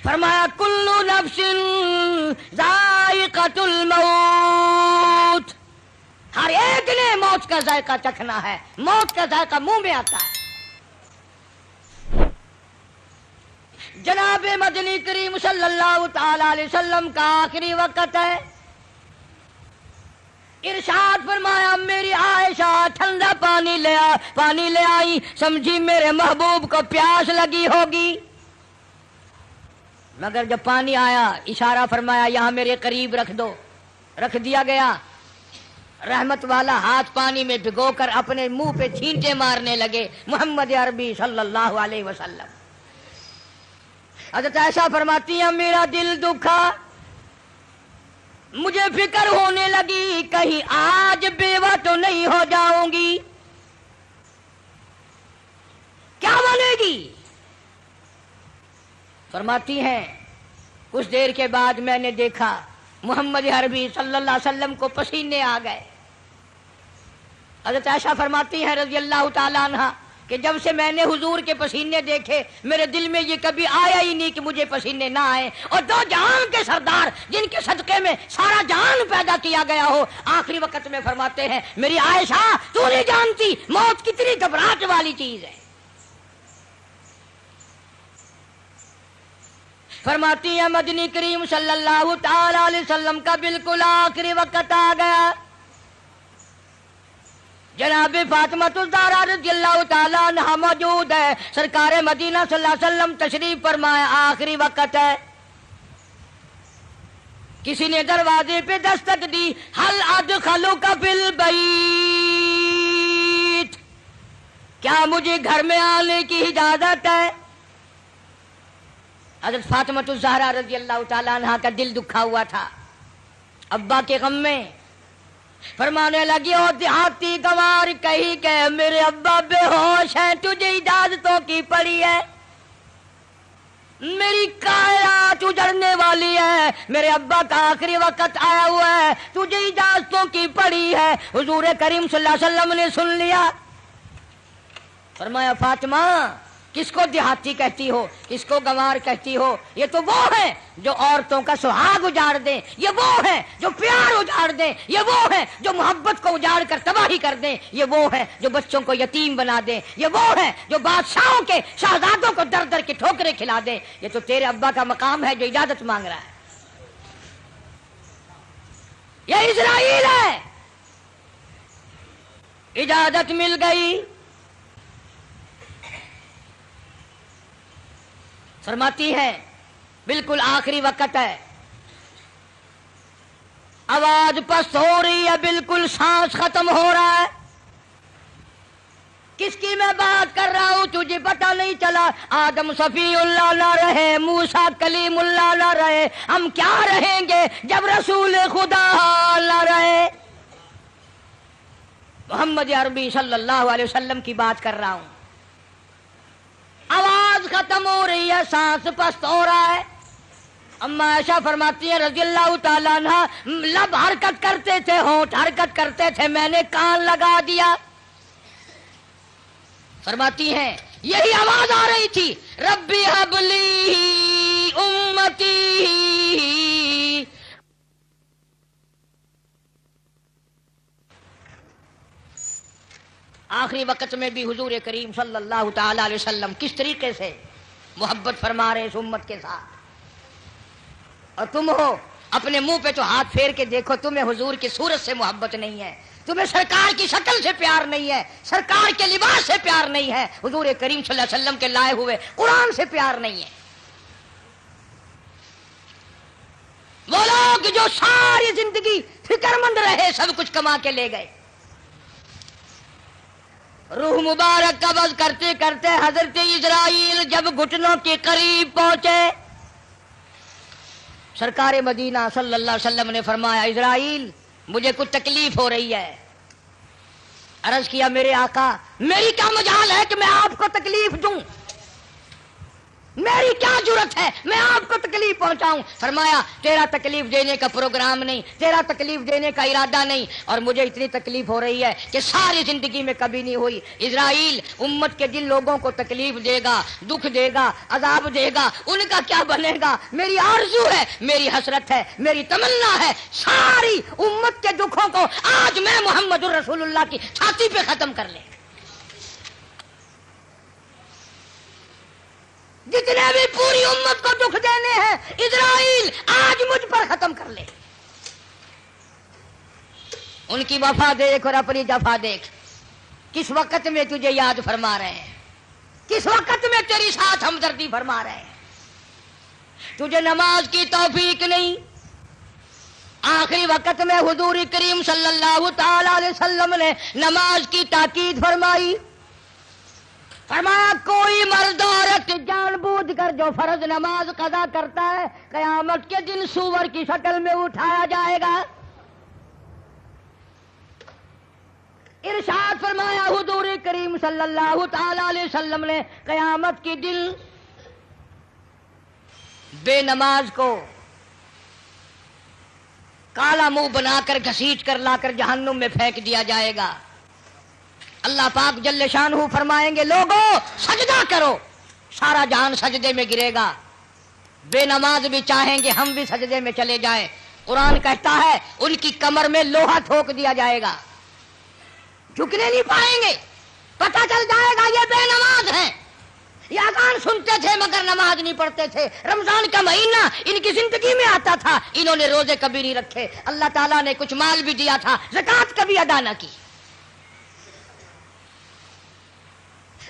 فرمایا کلو نفس ذائقۃ الموت، ہر ایک نے موت کا ذائقہ چکھنا ہے، موت کا ذائقہ منہ میں آتا ہے۔ جناب مدنی کریم صلی اللہ تعالی علیہ وسلم کا آخری وقت ہے، ارشاد فرمایا میری عائشہ ٹھنڈا پانی لے آئی، سمجھی میرے محبوب کو پیاس لگی ہوگی، مگر جب پانی آیا اشارہ فرمایا یہاں میرے قریب رکھ دو، رکھ دیا گیا۔ رحمت والا ہاتھ پانی میں بھگو کر اپنے منہ پہ چھینٹے مارنے لگے محمد عربی صلی اللہ علیہ وسلم۔ حضرت عائشہ فرماتی ہیں میرا دل دکھا، مجھے فکر ہونے لگی کہیں آج بیوہ تو نہیں ہو جاؤں گی، کیا بنے گی؟ فرماتی ہیں کچھ دیر کے بعد میں نے دیکھا محمد عربی صلی اللہ علیہ وسلم کو پسینے آ گئے۔ حضرت عائشہ فرماتی ہیں رضی اللہ تعالیٰ عنہ کہ جب سے میں نے حضور کے پسینے دیکھے میرے دل میں یہ کبھی آیا ہی نہیں کہ مجھے پسینے نہ آئے، اور دو جہان کے سردار جن کے صدقے میں سارا جہان پیدا کیا گیا ہو، آخری وقت میں فرماتے ہیں میری عائشہ تو نہیں جانتی موت کتنی گھبراہٹ والی چیز ہے۔ فرماتی ہیں مدنی کریم صلی اللہ تعالی علیہ وسلم کا بالکل آخری وقت آ گیا، جناب فاطمہ الزہرا رضی اللہ تعالیٰ عنہا موجود ہے، سرکار مدینہ صلی اللہ علیہ وسلم تشریف فرمائے، آخری وقت ہے۔ کسی نے دروازے پہ دستک دی، حل ادخلوک فی البیت، کیا مجھے گھر میں آنے کی اجازت ہے؟ حضرت فاطمہ الزہرا رضی اللہ تعالیٰ عنہا کا دل دکھا ہوا تھا ابا کے غم میں، فرمانے لگی او دیہاتی گوار کہی کہ میرے ابا بے ہوش ہیں، تجھے اجازتوں کی پڑی ہے، میری کائنات اجڑنے والی ہے، میرے ابا کا آخری وقت آیا ہوا ہے، تجھے اجازتوں کی پڑی ہے۔ حضور کریم صلی اللہ علیہ وسلم نے سن لیا، فرمایا فاطمہ کس کو دیہاتی کہتی ہو، کس کو گنوار کہتی ہو؟ یہ تو وہ ہیں جو عورتوں کا سہاگ اجاڑ دیں، یہ وہ ہیں جو پیار اجاڑ دیں، یہ وہ ہیں جو محبت کو اجاڑ کر تباہی کر دیں، یہ وہ ہیں جو بچوں کو یتیم بنا دیں، یہ وہ ہیں جو بادشاہوں کے شہزادوں کو در در کے ٹھوکریں کھلا دیں۔ یہ تو تیرے ابا کا مقام ہے جو اجازت مانگ رہا ہے، یہ اسرائیل ہے۔ اجازت مل گئی، فرماتی ہے بالکل آخری وقت ہے، آواز پست ہو رہی ہے، بالکل سانس ختم ہو رہا ہے، کس کی میں بات کر رہا ہوں تجھے پتہ نہیں چلا؟ آدم صفی اللہ نہ رہے، موسیٰ کلیم اللہ نہ رہے، ہم کیا رہیں گے جب رسول خدا نہ رہے؟ محمد عربی صلی اللہ علیہ وسلم کی بات کر رہا ہوں، آواز ختم ہو رہی ہے، سانس پست ہو رہا ہے۔ اما عائشہ فرماتی ہیں رضی اللہ تعالیٰ عنہ لب حرکت کرتے تھے، ہونٹ حرکت کرتے تھے، میں نے کان لگا دیا۔ فرماتی ہیں یہی آواز آ رہی تھی، ربی ہب لی امتی۔ آخری وقت میں بھی حضور کریم صلی اللہ تعالی علیہ وسلم کس طریقے سے محبت فرما رہے اس امت کے ساتھ، اور تم ہو اپنے منہ پہ تو ہاتھ پھیر کے دیکھو، تمہیں حضور کی صورت سے محبت نہیں ہے، تمہیں سرکار کی شکل سے پیار نہیں ہے، سرکار کے لباس سے پیار نہیں ہے، حضور کریم صلی اللہ علیہ وسلم کے لائے ہوئے قرآن سے پیار نہیں ہے۔ وہ لوگ جو ساری زندگی فکر مند رہے، سب کچھ کما کے لے گئے، روح مبارک قبض کرتے کرتے حضرت اسرائیل جب گھٹنوں کے قریب پہنچے، سرکار مدینہ صلی اللہ علیہ وسلم نے فرمایا اسرائیل مجھے کچھ تکلیف ہو رہی ہے۔ عرض کیا میرے آقا میری کیا مجال ہے کہ میں آپ کو تکلیف دوں؟ میری کیا ضرورت ہے میں آپ کو تکلیف پہنچاؤں؟ فرمایا تیرا تکلیف دینے کا پروگرام نہیں، تیرا تکلیف دینے کا ارادہ نہیں، اور مجھے اتنی تکلیف ہو رہی ہے کہ ساری زندگی میں کبھی نہیں ہوئی۔ اسرائیل امت کے جن لوگوں کو تکلیف دے گا، دکھ دے گا، عذاب دے گا، ان کا کیا بنے گا؟ میری آرزو ہے، میری حسرت ہے، میری تمنا ہے، ساری امت کے دکھوں کو آج میں محمد الرسول اللہ کی چھاتی پہ ختم کر لے۔ جتنے بھی پوری امت کو دکھ دینے ہیں اسرائیل آج مجھ پر ختم کر لے۔ ان کی وفا دیکھ اور اپنی جفا دیکھ، کس وقت میں تجھے یاد فرما رہے ہیں، کس وقت میں تیری ساتھ ہمدردی فرما رہے ہیں۔ تجھے نماز کی توفیق نہیں، آخری وقت میں حضور کریم صلی اللہ تعالی علیہ وسلم نے نماز کی تاکید فرمائی۔ فرمایا کوئی مرد عورت جان بوجھ کر جو فرض نماز قضا کرتا ہے قیامت کے دن سور کی شکل میں اٹھایا جائے گا۔ ارشاد فرمایا حضور کریم صلی اللہ تعالی علیہ وسلم نے قیامت کے دن بے نماز کو کالا منہ بنا کر گھسیٹ کر لا کر جہنم میں پھینک دیا جائے گا۔ اللہ پاک جل شانہ فرمائیں گے لوگوں سجدہ کرو، سارا جہان سجدے میں گرے گا۔ بے نماز بھی چاہیں گے ہم بھی سجدے میں چلے جائیں، قرآن کہتا ہے ان کی کمر میں لوہا ٹھوک دیا جائے گا، جھکنے نہیں پائیں گے، پتہ چل جائے گا یہ بے نماز ہیں، یہ اذان سنتے تھے مگر نماز نہیں پڑھتے تھے، رمضان کا مہینہ ان کی زندگی میں آتا تھا، انہوں نے روزے کبھی نہیں رکھے، اللہ تعالیٰ نے کچھ مال بھی دیا تھا، زکوٰۃ کبھی ادا نہ کی۔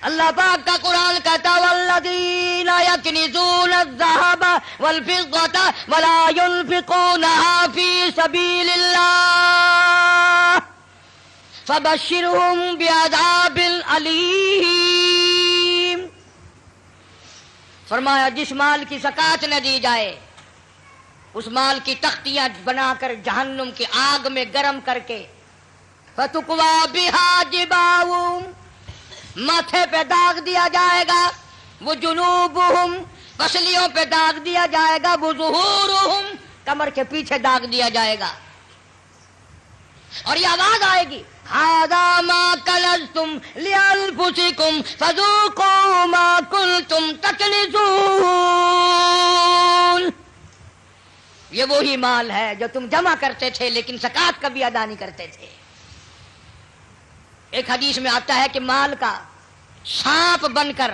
اللہ پاک کا قرآن کہتا والذین یکنزون الذھب والفضة ولا ينفقونها فی سبیل اللہ فبشرهم بعذاب علیم۔ فرمایا جس مال کی زکوٰۃ نہ دی جائے اس مال کی تختیاں بنا کر جہنم کی آگ میں گرم کر کے فتقوی بها جباہم ماتھے پہ داغ دیا جائے گا، وہ جنوبہم پسلیوں پہ داغ دیا جائے گا، وہ ظہورہم کمر کے پیچھے داغ دیا جائے گا، اور یہ آواز آئے گی ھذا ما کنزتم لانفسکم فذوقوا ما کنتم تکنزون۔ یہ وہی مال ہے جو تم جمع کرتے تھے لیکن زکوٰۃ کبھی ادا نہیں کرتے تھے۔ ایک حدیث میں آتا ہے کہ مال کا سانپ بن کر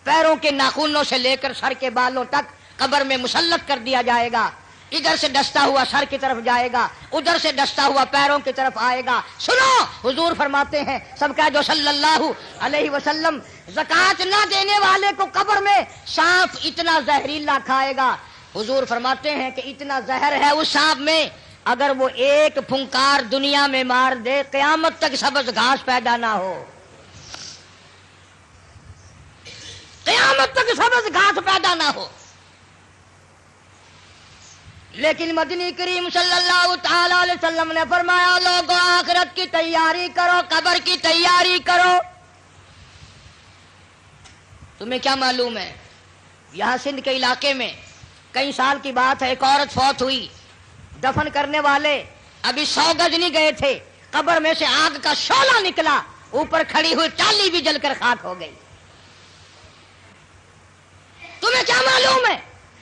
پیروں کے ناخنوں سے لے کر سر کے بالوں تک قبر میں مسلط کر دیا جائے گا، ادھر سے ڈستا ہوا سر کی طرف جائے گا، ادھر سے ڈستا ہوا پیروں کی طرف آئے گا۔ سنو حضور فرماتے ہیں سب کہہ دو صلی اللہ علیہ وسلم، زکوٰۃ نہ دینے والے کو قبر میں سانپ اتنا زہریلا کھائے گا، حضور فرماتے ہیں کہ اتنا زہر ہے اس سانپ میں اگر وہ ایک پھنکار دنیا میں مار دے قیامت تک سبز گھاس پیدا نہ ہو، قیامت تک سبز گھاس پیدا نہ ہو۔ لیکن مدنی کریم صلی اللہ تعالی علیہ وسلم نے فرمایا لوگوں آخرت کی تیاری کرو، قبر کی تیاری کرو۔ تمہیں کیا معلوم ہے یہاں سندھ کے علاقے میں کئی سال کی بات ہے، ایک عورت فوت ہوئی، دفن کرنے والے ابھی 100 گز نہیں گئے تھے، قبر میں سے آگ کا شعلہ نکلا، اوپر کھڑی ہوئی ٹالی بھی جل کر خاک ہو گئی۔ تمہیں کیا معلوم ہے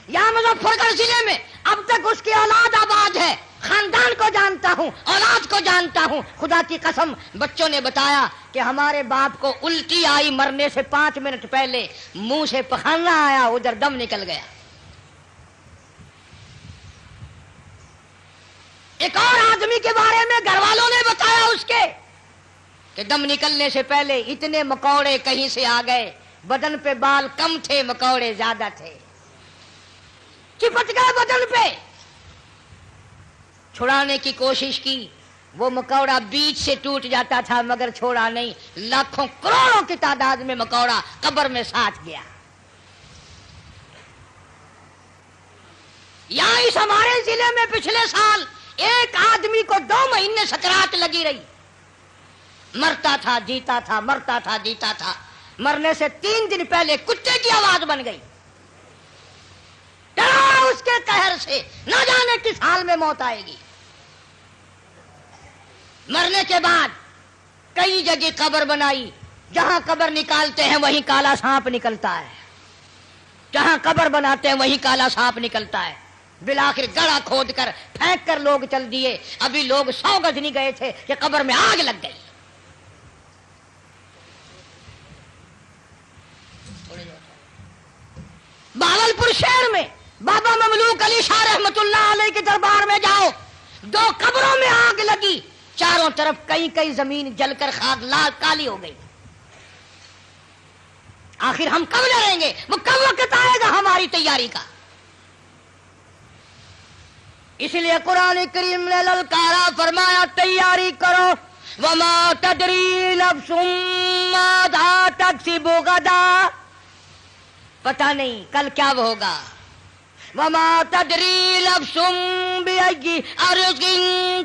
یہاں مظفر گڑھ ضلع میں اب تک اس کی اولاد آباد ہے، خاندان کو جانتا ہوں، اولاد کو جانتا ہوں، خدا کی قسم بچوں نے بتایا کہ ہمارے باپ کو الٹی آئی مرنے سے 5 منٹ پہلے، منہ سے پخانا آیا، ادھر دم نکل گیا۔ ایک اور آدمی کے بارے میں گھر والوں نے بتایا اس کے کہ دم نکلنے سے پہلے اتنے مکوڑے کہیں سے آ گئے، بدن پہ بال کم تھے مکوڑے زیادہ تھے، چپٹ گئے بدن پہ، چھڑانے کی کوشش کی، وہ مکوڑا بیچ سے ٹوٹ جاتا تھا مگر چھوڑا نہیں، لاکھوں کروڑوں کی تعداد میں مکوڑا قبر میں ساتھ گیا۔ یہاں اس ہمارے ضلع میں پچھلے سال ایک آدمی کو 2 مہینے سکرات لگی رہی، مرتا تھا جیتا تھا، مرتا تھا جیتا تھا، مرنے سے 3 دن پہلے کتے کی آواز بن گئی، ڈر سے نہ جانے کس حال میں موت آئے گی۔ مرنے کے بعد کئی جگہ قبر بنائی، جہاں قبر نکالتے ہیں وہیں کالا سانپ نکلتا ہے، جہاں قبر بناتے ہیں وہیں کالا سانپ نکلتا ہے۔ بالآخر گڑھا کھود کر پھینک کر لوگ چل دیے۔ ابھی لوگ 100 گز نہیں گئے تھے کہ قبر میں آگ لگ گئی۔ بہاولپور شہر میں بابا مملوک علی شاہ رحمت اللہ علیہ کے دربار میں جاؤ، 2 قبروں میں آگ لگی، چاروں طرف کئی زمین جل کر خاک لال کالی ہو گئی۔ آخر ہم کب ڈریں گے؟ وہ کب وقت آئے گا ہماری تیاری کا؟ اس لیے قرآن کریم نے للکارا، فرمایا تیاری کرو۔ وما تدری نفس ماذا تکسب غدا، پتہ نہیں کل کیا ہوگا۔ وما تدری نفس بأي أرض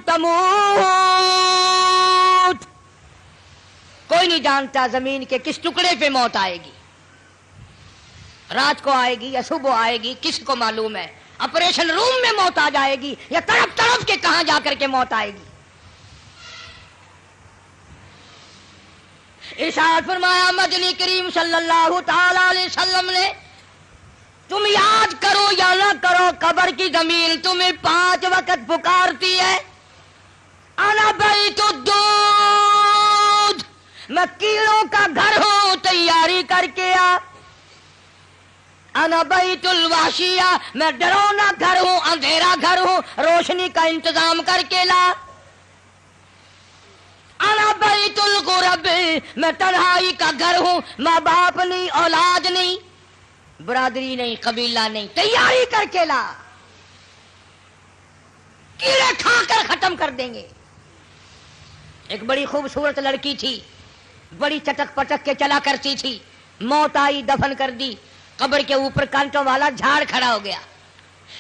تموت، کوئی نہیں جانتا زمین کے کس ٹکڑے پہ موت آئے گی، رات کو آئے گی یا صبح آئے گی، کس کو معلوم ہے؟ آپریشن روم میں موت آ جائے گی یا تڑپ تڑپ کے کہاں جا کر کے موت آئے گی۔ ارشاد فرمایا مدنی کریم صلی اللہ تعالی علیہ وسلم نے، تم یاد کرو یا نہ کرو، قبر کی زمین تمہیں 5 وقت پکارتی ہے۔ انا بیت الدود، میں کیڑوں کا گھر ہوں، تیاری کر کے آ۔ انا بیت الوحشیہ، میں ڈرونا گھر ہوں، اندھیرا گھر ہوں، روشنی کا انتظام کر کے لا۔ انا بیت الغرب، میں تنہائی کا گھر ہوں، ماں باپ نہیں، اولاد نہیں، برادری نہیں، قبیلہ نہیں، تیاری کر کے لا، کیڑے کھا کر ختم کر دیں گے۔ ایک بڑی خوبصورت لڑکی تھی، بڑی چٹک پٹک کے چلا کرتی تھی، موت آئی، دفن کر دی، قبر کے اوپر کانٹوں والا جھاڑ کھڑا ہو گیا،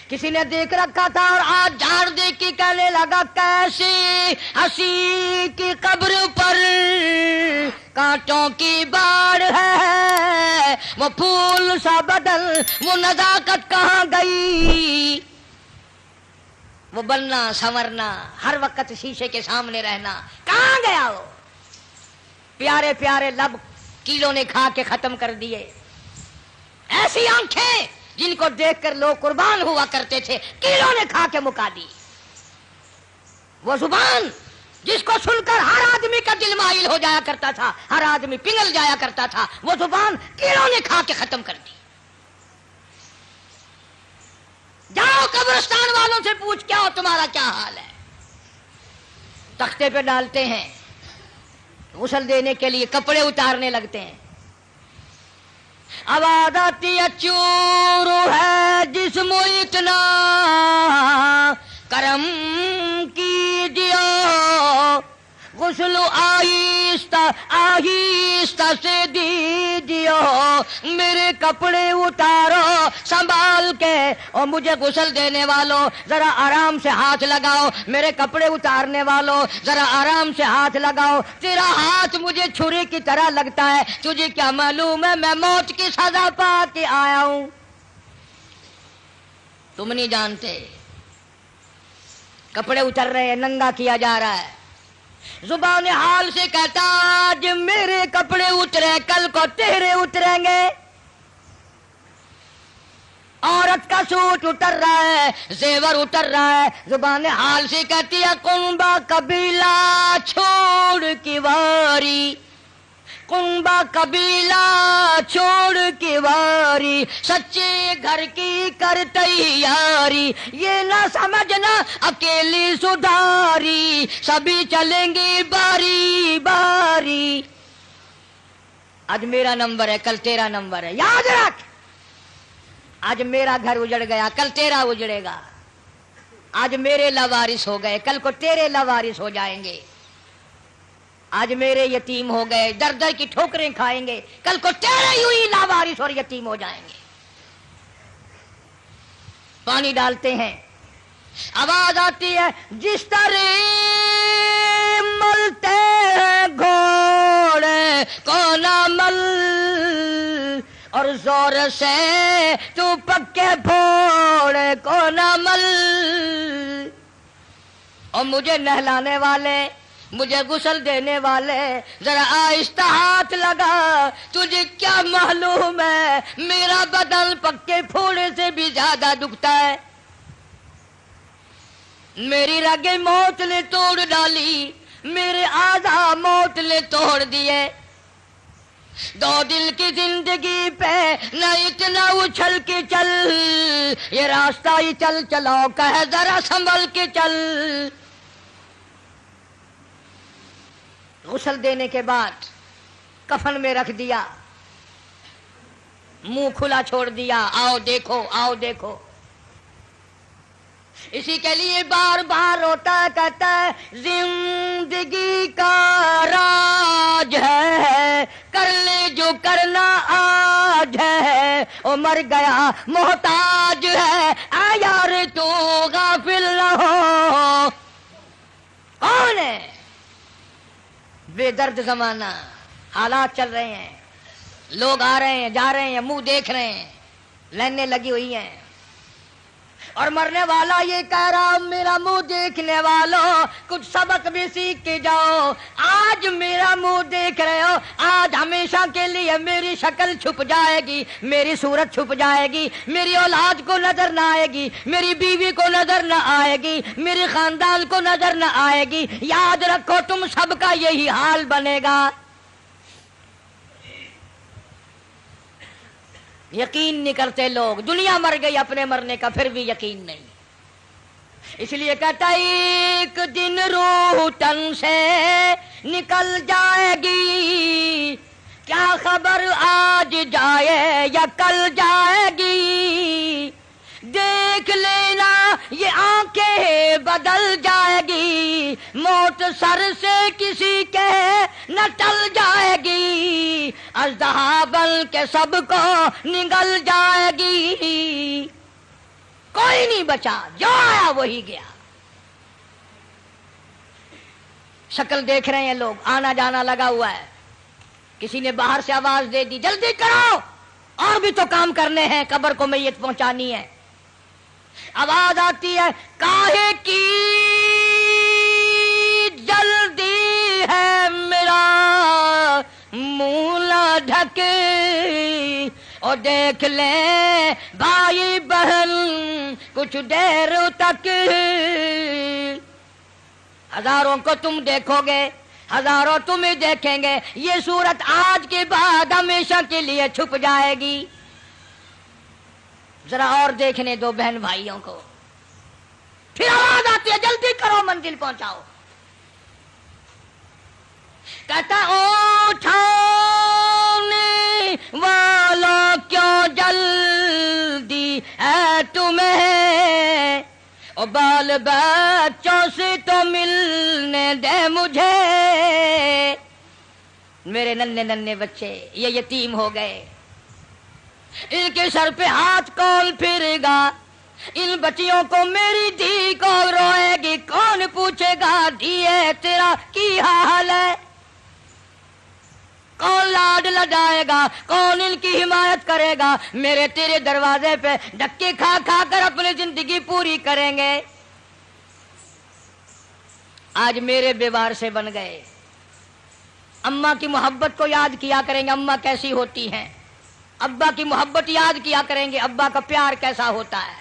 کسی نے دیکھ رکھا تھا اور آج جھاڑ دیکھ کے کہنے لگا کیسی ہنسی کی قبر پر کانٹوں کی باڑ ہے، وہ پھول سا بدل، وہ نزاکت کہاں گئی، وہ بننا سنورنا، ہر وقت شیشے کے سامنے رہنا کہاں گیا؟ وہ پیارے پیارے لب کیڑوں نے کھا کے ختم کر دیے، ایسی آنکھیں جن کو دیکھ کر لوگ قربان ہوا کرتے تھے کیڑوں نے کھا کے مکا دی، وہ زبان جس کو سن کر ہر آدمی کا دل مائل ہو جایا کرتا تھا، ہر آدمی پگھل جایا کرتا تھا، وہ زبان کیڑوں نے کھا کے ختم کر دی۔ جاؤ قبرستان والوں سے پوچھ کیا ہو تمہارا کیا حال ہے، تختے پہ ڈالتے ہیں، غسل دینے کے لیے کپڑے اتارنے لگتے ہیں، آواز آتی ہے چور ہے جسم اتنا کرم کیجیے، غسل آہستہ آہستہ سے دیجیے، میرے کپڑے اتارو سنبھال کے، اور مجھے غسل دینے والوں ذرا آرام سے ہاتھ لگاؤ، میرے کپڑے اتارنے والوں ذرا آرام سے ہاتھ لگاؤ، تیرا ہاتھ مجھے چھری کی طرح لگتا ہے، تجھے کیا معلوم ہے میں موت کی سزا پا کے آیا ہوں، تم نہیں جانتے۔ کپڑے اتر رہے ہیں، ننگا کیا جا رہا ہے، زبان حال سے کہتا آج میرے کپڑے اترے کل کو تیرے اتریں گے، عورت کا سوٹ اتر رہا ہے، زیور اتر رہا ہے، زبان حال سے کہتی ہے کنبا قبیلہ چھوڑ کی واری، کنبا قبیلہ چھوڑ کی واری، سچے گھر کی کر تیاری، یہ نہ سمجھنا اکیلی سدھاری، سبھی چلیں گے باری باری، آج میرا نمبر ہے کل تیرا نمبر ہے، یاد رکھ، آج میرا گھر اجڑ گیا کل تیرا اجڑے گا، آج میرے لاوارث ہو گئے کل کو تیرے لاوارث ہو جائیں گے، آج میرے یتیم ہو گئے در در کی ٹھوکریں کھائیں گے کل کو تیرے یوں ہی لاوارث اور یتیم ہو جائیں گے۔ پانی ڈالتے ہیں، آواز آتی ہے جس طرح ملتے ہیں گھوڑے کو نہ مل، اور زور سے تو پکے پھوڑے کو نہ مل، اور مجھے نہلانے والے، مجھے غسل دینے والے، ذرا آہستہ ہاتھ لگا، تجھے کیا معلوم ہے میرا بدن پکے پھوڑے سے بھی زیادہ دکھتا ہے، میری رگیں موت نے توڑ ڈالی، میرے اعضاء موت نے توڑ دیے، 2 دل کی زندگی پہ نہ اتنا اچھل کے چل، یہ راستہ ہی چل چلاؤ کہ ذرا سنبھل کے چل۔ غسل دینے کے بعد کفن میں رکھ دیا، منہ کھلا چھوڑ دیا، آؤ دیکھو آؤ دیکھو۔ اسی کے لیے بار بار روتا کہتا ہے زندگی کا راج ہے، کر لے جو کرنا آج ہے، او مر گیا محتاج ہے، اے یار تو غافل نہ ہو۔ کون ہے؟ بے درد زمانہ، حالات چل رہے ہیں، لوگ آ رہے ہیں جا رہے ہیں، منہ دیکھ رہے ہیں، لائنیں لگی ہوئی ہیں، اور مرنے والا یہ کہہ رہا میرا منہ دیکھنے والوں کچھ سبق بھی سیکھ کے جاؤ، آج میرا منہ دیکھ رہے ہو، آج ہمیشہ کے لیے میری شکل چھپ جائے گی، میری صورت چھپ جائے گی، میری اولاد کو نظر نہ آئے گی، میری بیوی کو نظر نہ آئے گی، میرے خاندان کو نظر نہ آئے گی، یاد رکھو تم سب کا یہی حال بنے گا۔ یقین نہیں کرتے لوگ، دنیا مر گئی اپنے مرنے کا پھر بھی یقین نہیں، اس لیے کہتا ایک دن روح تن سے نکل جائے گی، کیا خبر آج جائے یا کل جائے گی، دیکھ لینا یہ آنکھیں بدل جائے گی، موت سر سے کسی کے نہ ٹل جائے گی، اژدہا بن کے سب کو نگل جائے گی، کوئی نہیں بچا، جو آیا وہی گیا۔ شکل دیکھ رہے ہیں لوگ، آنا جانا لگا ہوا ہے، کسی نے باہر سے آواز دے دی جلدی کرو، اور بھی تو کام کرنے ہیں، قبر کو میت پہنچانی ہے، آواز آتی ہے کاہے کی جلدی ہے میرا منہ نہ ڈھکے، اور دیکھ لیں بھائی بہن کچھ دیر تک، ہزاروں کو تم دیکھو گے، ہزاروں تمہیں دیکھیں گے، یہ صورت آج کے بعد ہمیشہ کے لیے چھپ جائے گی، ذرا اور دیکھنے دو بہن بھائیوں کو۔ پھر آواز آتی ہے جلدی کرو منزل پہنچاؤ، کہتا اٹھانے والوں کیوں جلدی ہے تمہیں، اور بال بچوں سے تو ملنے دے مجھے، میرے ننھے ننھے بچے یہ یتیم ہو گئے، ان کے سر پہ ہاتھ کون پھرے گا، ان بچیوں کو میری دھی کون روئے گی، کون پوچھے گا دھیے تیرا کی حال ہے، کون لاڈ لڈائے گا، کون ان کی حمایت کرے گا، میرے تیرے دروازے پہ دھکے کھا کھا کر اپنی زندگی پوری کریں گے، آج میرے بیوار سے بن گئے، اماں کی محبت کو یاد کیا کریں گے، اماں کیسی ہوتی ہیں، ابا کی محبت یاد کیا کریں گے، ابا کا پیار کیسا ہوتا ہے۔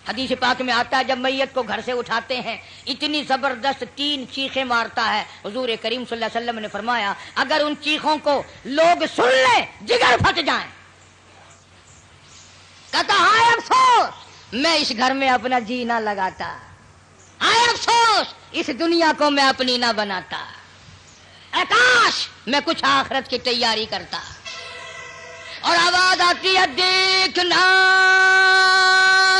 حدیث پاک میں آتا ہے جب میت کو گھر سے اٹھاتے ہیں اتنی زبردست 3 چیخیں مارتا ہے، حضور کریم صلی اللہ علیہ وسلم نے فرمایا اگر ان چیخوں کو لوگ سن لیں جگر پھٹ جائیں، کہتا ہائے افسوس میں اس گھر میں اپنا جی نہ لگاتا، ہائے افسوس اس دنیا کو میں اپنی نہ بناتا، اے کاش میں کچھ آخرت کی تیاری کرتا، اور آواز آتی ہے دیکھنا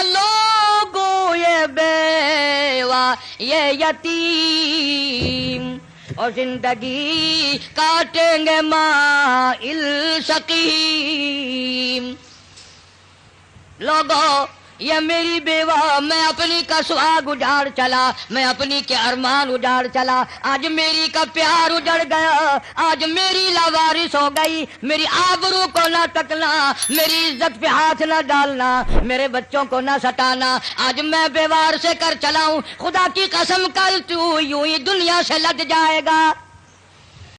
لوگوں یہ بیوہ یہ یتیم، اور زندگی کاٹیں گے مائل سقیم، لوگوں یہ میری بیوہ، میں اپنی کا سہاگ اجاڑ چلا، میں اپنی کے ارمان اجاڑ چلا، آج میری کا پیار اجڑ گیا، آج میری لاوارث ہو گئی، میری آبرو کو نہ تکنا، میری عزت پہ ہاتھ نہ ڈالنا، میرے بچوں کو نہ ستانا، آج میں بیوار سے کر چلا ہوں، خدا کی قسم کل تو یوں ہی دنیا سے لٹ جائے گا۔